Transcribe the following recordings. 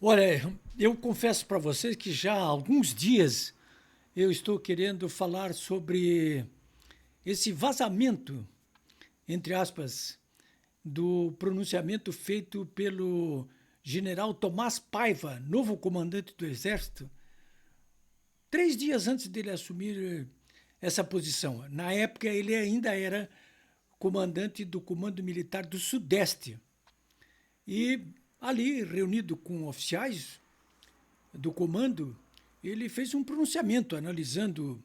Olha, eu confesso para vocês que já há alguns dias eu estou querendo falar sobre esse vazamento, entre aspas, do pronunciamento feito pelo general Tomás Paiva, novo comandante do Exército, 3 dias antes dele assumir essa posição. Na época, ele ainda era comandante do Comando Militar do Sudeste. E ali, reunido com oficiais do comando, ele fez um pronunciamento analisando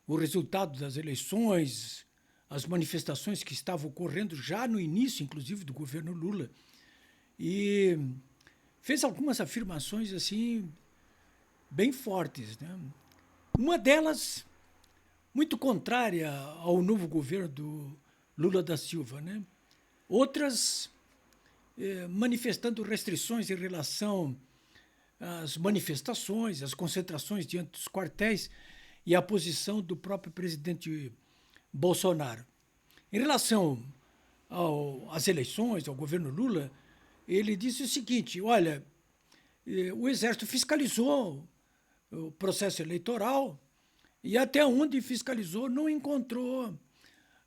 o resultado das eleições, as manifestações que estavam ocorrendo já no início, inclusive, do governo Lula. E fez algumas afirmações assim bem fortes, né? Uma delas muito contrária ao novo governo do Lula da Silva, né? Outras manifestando restrições em relação às manifestações, às concentrações diante dos quartéis e à posição do próprio presidente Bolsonaro. Em relação às eleições, ao governo Lula, ele disse o seguinte: olha, o Exército fiscalizou o processo eleitoral e até onde fiscalizou não encontrou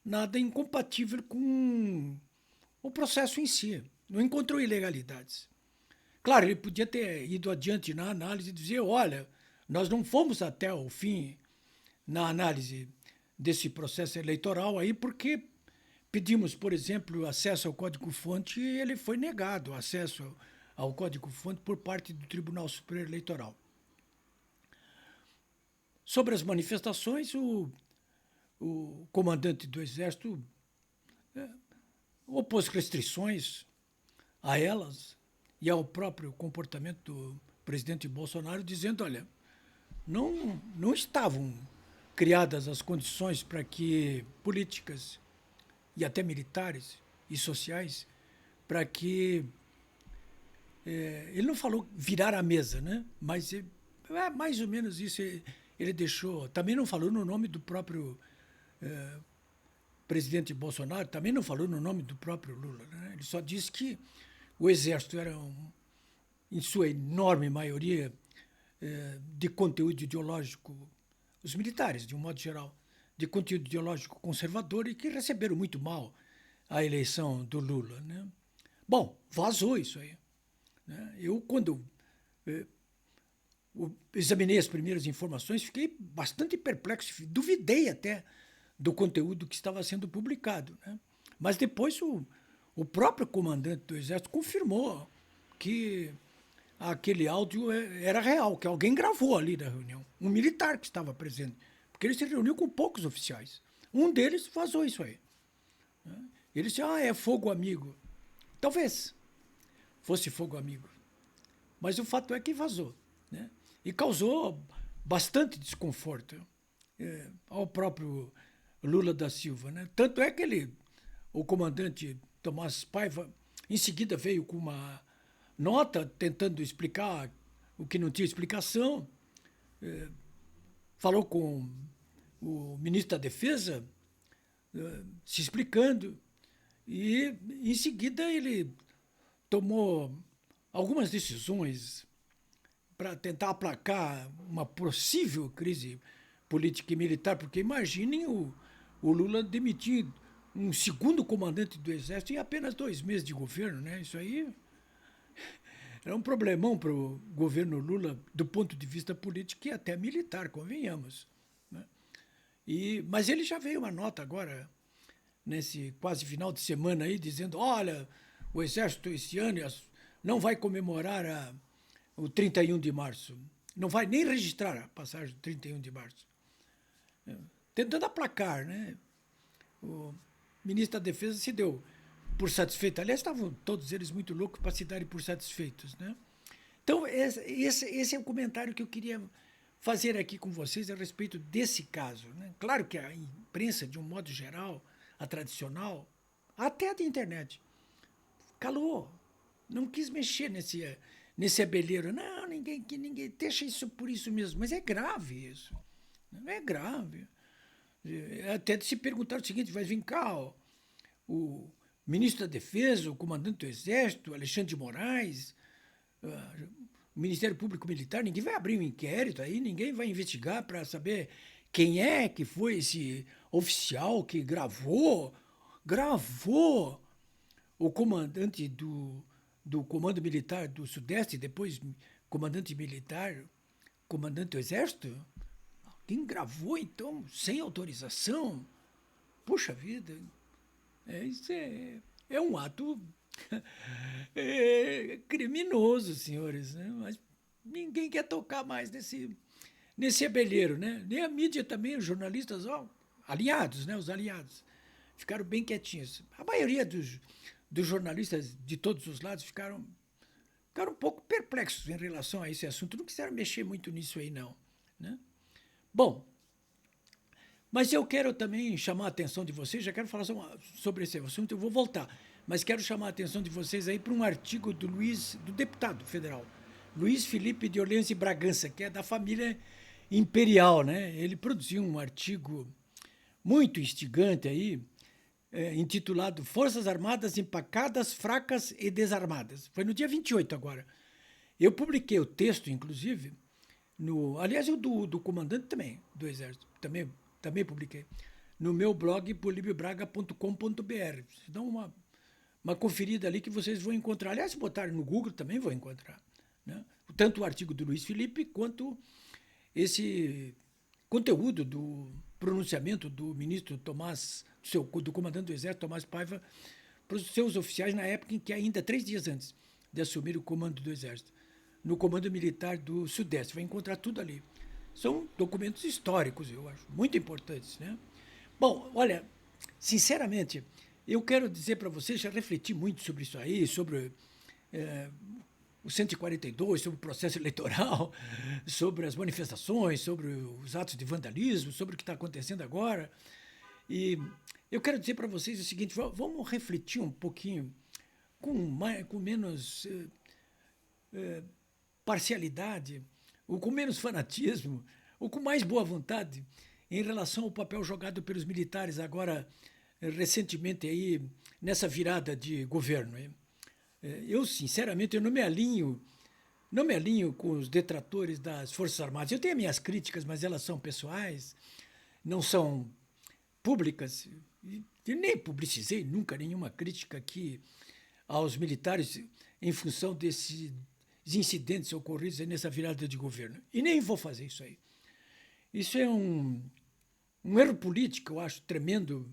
nada incompatível com o processo em si, não encontrou ilegalidades. Claro, ele podia ter ido adiante na análise e dizer: olha, nós não fomos até o fim na análise desse processo eleitoral aí, porque pedimos, por exemplo, acesso ao código-fonte e ele foi negado o acesso ao código-fonte por parte do Tribunal Superior Eleitoral. Sobre as manifestações, o comandante do Exército opôs restrições a elas e ao próprio comportamento do presidente Bolsonaro, dizendo: olha, não estavam criadas as condições para que políticas e até militares e sociais, para que ele não falou virar a mesa, né? Mas mais ou menos isso ele deixou. Também não falou no nome do próprio presidente Bolsonaro, também não falou no nome do próprio Lula, né? Ele só disse que o Exército era, em sua enorme maioria, de conteúdo ideológico, os militares, de um modo geral, de conteúdo ideológico conservador e que receberam muito mal a eleição do Lula, né? Bom, vazou isso aí, né? Eu, quando examinei as primeiras informações, fiquei bastante perplexo, duvidei até do conteúdo que estava sendo publicado, né? Mas depois o próprio comandante do Exército confirmou que aquele áudio era real, que alguém gravou ali da reunião, um militar que estava presente, porque ele se reuniu com poucos oficiais. Um deles vazou isso aí, né? Ele disse: é fogo amigo. Talvez fosse fogo amigo, mas o fato é que vazou, né? E causou bastante desconforto ao próprio Lula da Silva, né? Tanto é que o comandante Tomás Paiva, em seguida veio com uma nota tentando explicar o que não tinha explicação, falou com o ministro da Defesa, se explicando, e em seguida ele tomou algumas decisões para tentar aplacar uma possível crise política e militar, porque imaginem o Lula demitir um segundo comandante do Exército em apenas 2 meses de governo, né? Isso aí era um problemão para o governo Lula do ponto de vista político e até militar, convenhamos, né? Mas ele já veio uma nota agora, nesse quase final de semana aí, dizendo: olha, o Exército esse ano não vai comemorar o 31 de março, não vai nem registrar a passagem do 31 de março. Tentando aplacar, né? O ministro da Defesa se deu por satisfeito. Aliás, estavam todos eles muito loucos para se darem por satisfeitos, né? Então, esse é o comentário que eu queria fazer aqui com vocês a respeito desse caso, né? Claro que a imprensa, de um modo geral, a tradicional, até a da internet, calou, não quis mexer nesse abelheiro. Não, ninguém deixa isso por isso mesmo. Mas é grave isso. É grave. Até de se perguntar o seguinte: vai vir cá o ministro da Defesa, o comandante do Exército, Alexandre de Moraes, o Ministério Público Militar, ninguém vai abrir um inquérito aí, ninguém vai investigar para saber quem é que foi esse oficial que gravou o comandante do Comando Militar do Sudeste, depois comandante militar, comandante do Exército. Quem gravou, então, sem autorização? Puxa vida, isso é um ato criminoso, senhores, né? Mas ninguém quer tocar mais nesse abelheiro, né? Nem a mídia também, os jornalistas, alinhados, né? Os aliados, ficaram bem quietinhos. A maioria dos jornalistas de todos os lados ficaram um pouco perplexos em relação a esse assunto, não quiseram mexer muito nisso aí, não, né? Bom, mas eu quero também chamar a atenção de vocês, já quero falar sobre esse assunto, eu vou voltar, mas quero chamar a atenção de vocês aí para um artigo do deputado federal, Luiz Felipe de Orleans e Bragança, que é da família imperial, né? Ele produziu um artigo muito instigante aí, intitulado Forças Armadas Empacadas, Fracas e Desarmadas. Foi no dia 28 agora. Eu publiquei o texto, inclusive, aliás, o do comandante também, do Exército, também publiquei, no meu blog polibiobraga.com.br. Dão uma conferida ali que vocês vão encontrar. Aliás, se botarem no Google também vão encontrar, né? Tanto o artigo do Luiz Felipe quanto esse conteúdo do pronunciamento do ministro do comandante do Exército, Tomás Paiva, para os seus oficiais na época em que ainda 3 dias antes de assumir o comando do Exército, no Comando Militar do Sudeste. Vai encontrar tudo ali. São documentos históricos, eu acho, muito importantes, né? Bom, olha, sinceramente, eu quero dizer para vocês, já refleti muito sobre isso aí, sobre o 142, sobre o processo eleitoral, sobre as manifestações, sobre os atos de vandalismo, sobre o que está acontecendo agora. E eu quero dizer para vocês o seguinte, vamos refletir um pouquinho com menos parcialidade, ou com menos fanatismo, ou com mais boa vontade em relação ao papel jogado pelos militares agora, recentemente, aí, nessa virada de governo. Eu, sinceramente, eu não me alinho com os detratores das Forças Armadas. Eu tenho minhas críticas, mas elas são pessoais, não são públicas. Eu nem publicizei nunca nenhuma crítica aqui aos militares em função desses incidentes ocorridos nessa virada de governo. E nem vou fazer isso aí. Isso é um erro político, eu acho tremendo,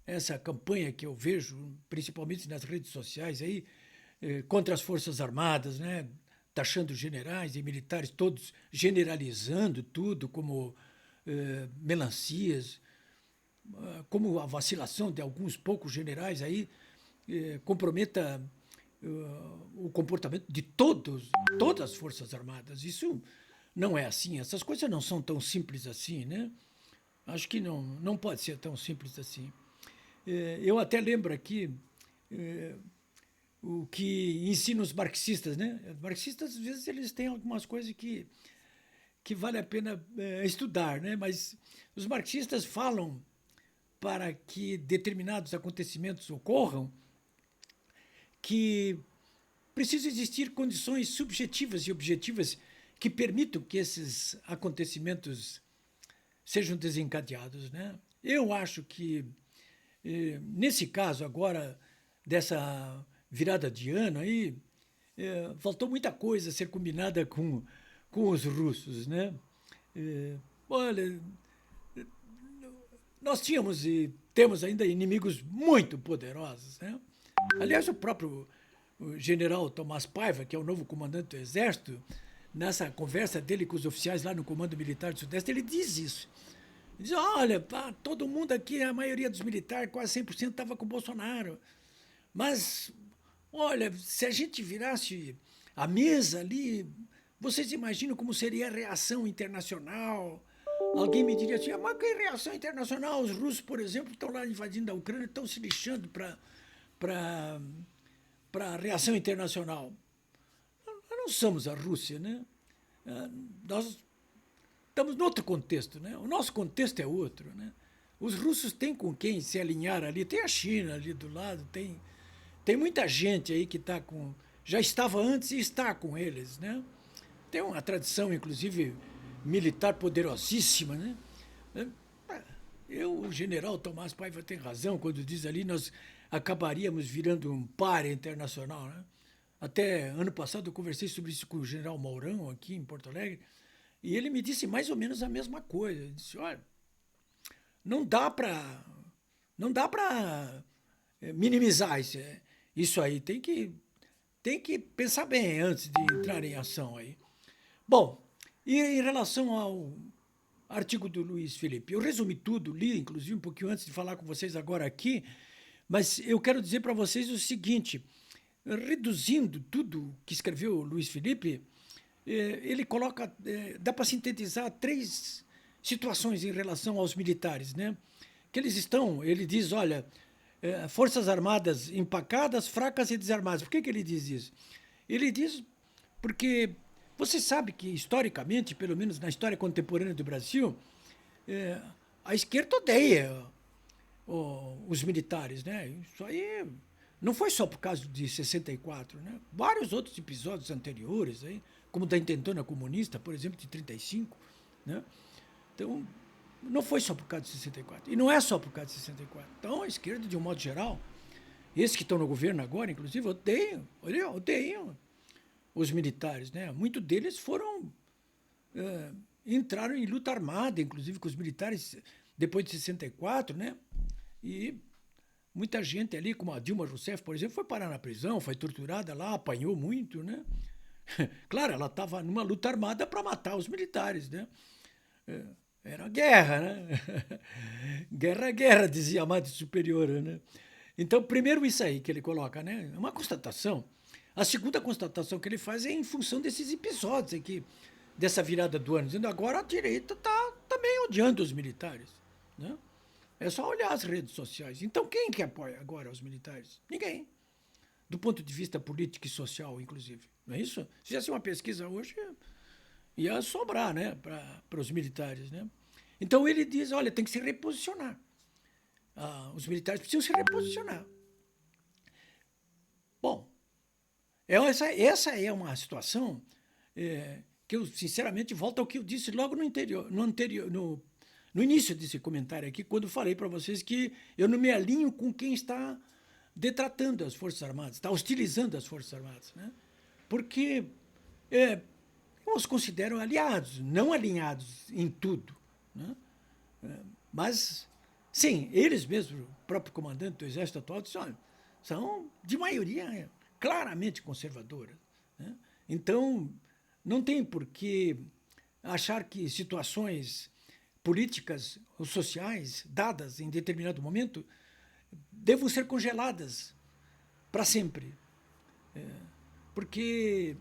essa campanha que eu vejo, principalmente nas redes sociais, aí, contra as Forças Armadas, né? Taxando generais e militares, todos generalizando tudo como melancias, como a vacilação de alguns poucos generais aí comprometa o comportamento de todas as Forças Armadas. Isso não é assim, essas coisas não são tão simples assim, né? Acho que não pode ser tão simples assim. Eu até lembro aqui o que ensinam os marxistas, né? Os marxistas, às vezes, eles têm algumas coisas que vale a pena estudar, né? Mas os marxistas falam para que determinados acontecimentos ocorram que precisam existir condições subjetivas e objetivas que permitam que esses acontecimentos sejam desencadeados, né? Eu acho que, nesse caso agora, dessa virada de ano aí, faltou muita coisa a ser combinada com os russos, né? Olha, nós tínhamos e temos ainda inimigos muito poderosos, né? Aliás, o próprio general Tomás Paiva, que é o novo comandante do Exército, nessa conversa dele com os oficiais lá no Comando Militar do Sudeste, ele diz isso. Ele diz, olha, todo mundo aqui, a maioria dos militares, quase 100% estava com o Bolsonaro. Mas, olha, se a gente virasse a mesa ali, vocês imaginam como seria a reação internacional? Alguém me diria assim, mas que reação internacional? Os russos, por exemplo, estão lá invadindo a Ucrânia, estão se lixando para a reação internacional. Nós não somos a Rússia, né? Nós estamos em outro contexto, né? O nosso contexto é outro, né? Os russos têm com quem se alinhar ali, tem a China ali do lado, tem muita gente aí que está com... já estava antes e está com eles, né? tem uma tradição, inclusive, militar poderosíssima, né? O general Tomás Paiva tem razão quando diz ali nós acabaríamos virando um páreo internacional, né? Até ano passado eu conversei sobre isso com o general Mourão aqui em Porto Alegre e ele me disse mais ou menos a mesma coisa. Ele disse, olha, não dá para minimizar isso aí. Tem que pensar bem antes de entrar em ação aí. Bom, e em relação ao artigo do Luiz Felipe, eu resumi tudo, li inclusive um pouquinho antes de falar com vocês agora aqui, mas eu quero dizer para vocês o seguinte, reduzindo tudo que escreveu o Luiz Felipe, ele coloca, dá para sintetizar 3 situações em relação aos militares, né? Que eles estão, ele diz, olha, forças armadas empacadas, fracas e desarmadas. Por que ele diz isso? Ele diz porque você sabe que, historicamente, pelo menos na história contemporânea do Brasil, a esquerda odeia os militares, né? Isso aí não foi só por causa de 64, né? Vários outros episódios anteriores, aí, como da intentona comunista, por exemplo, de 35, né? Então, não foi só por causa de 64. E não é só por causa de 64. Então, a esquerda, de um modo geral, esses que estão no governo agora, inclusive, odeiam os militares, né? Muitos deles entraram em luta armada, inclusive com os militares, depois de 64, né? E muita gente ali, como a Dilma Rousseff, por exemplo, foi parar na prisão, foi torturada lá, apanhou muito, né? Claro, ela estava numa luta armada para matar os militares, né? Era guerra, né? Guerra, dizia a Madre Superiora, né? Então, primeiro isso aí que ele coloca, né? É uma constatação. A segunda constatação que ele faz é em função desses episódios aqui, dessa virada do ano, dizendo agora a direita está também odiando os militares, né? É só olhar as redes sociais. Então, quem que apoia agora os militares? Ninguém. Do ponto de vista político e social, inclusive. Não é isso? Se fizesse uma pesquisa hoje, ia sobrar, né, para os militares, né? Então ele diz, olha, tem que se reposicionar. Os militares precisam se reposicionar. Bom, essa é uma situação que eu, sinceramente, volto ao que eu disse logo no início desse comentário aqui, quando falei para vocês que eu não me alinho com quem está detratando as Forças Armadas, está hostilizando as Forças Armadas, né? Porque eu os considero aliados, não alinhados em tudo, né? Mas, sim, eles mesmos, o próprio comandante do Exército atual, são de maioria claramente conservadora, né? Então, não tem por que achar que situações políticas ou sociais dadas em determinado momento devam ser congeladas para sempre. Porque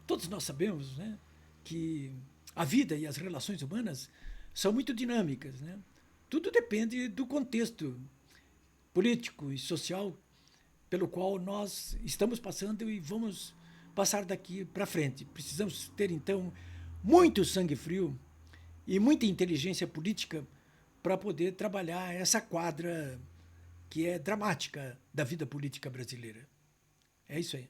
todos nós sabemos, né, que a vida e as relações humanas são muito dinâmicas, né? Tudo depende do contexto político e social pelo qual nós estamos passando e vamos passar daqui para frente. Precisamos ter, então, muito sangue frio e muita inteligência política para poder trabalhar essa quadra que é dramática da vida política brasileira. É isso aí.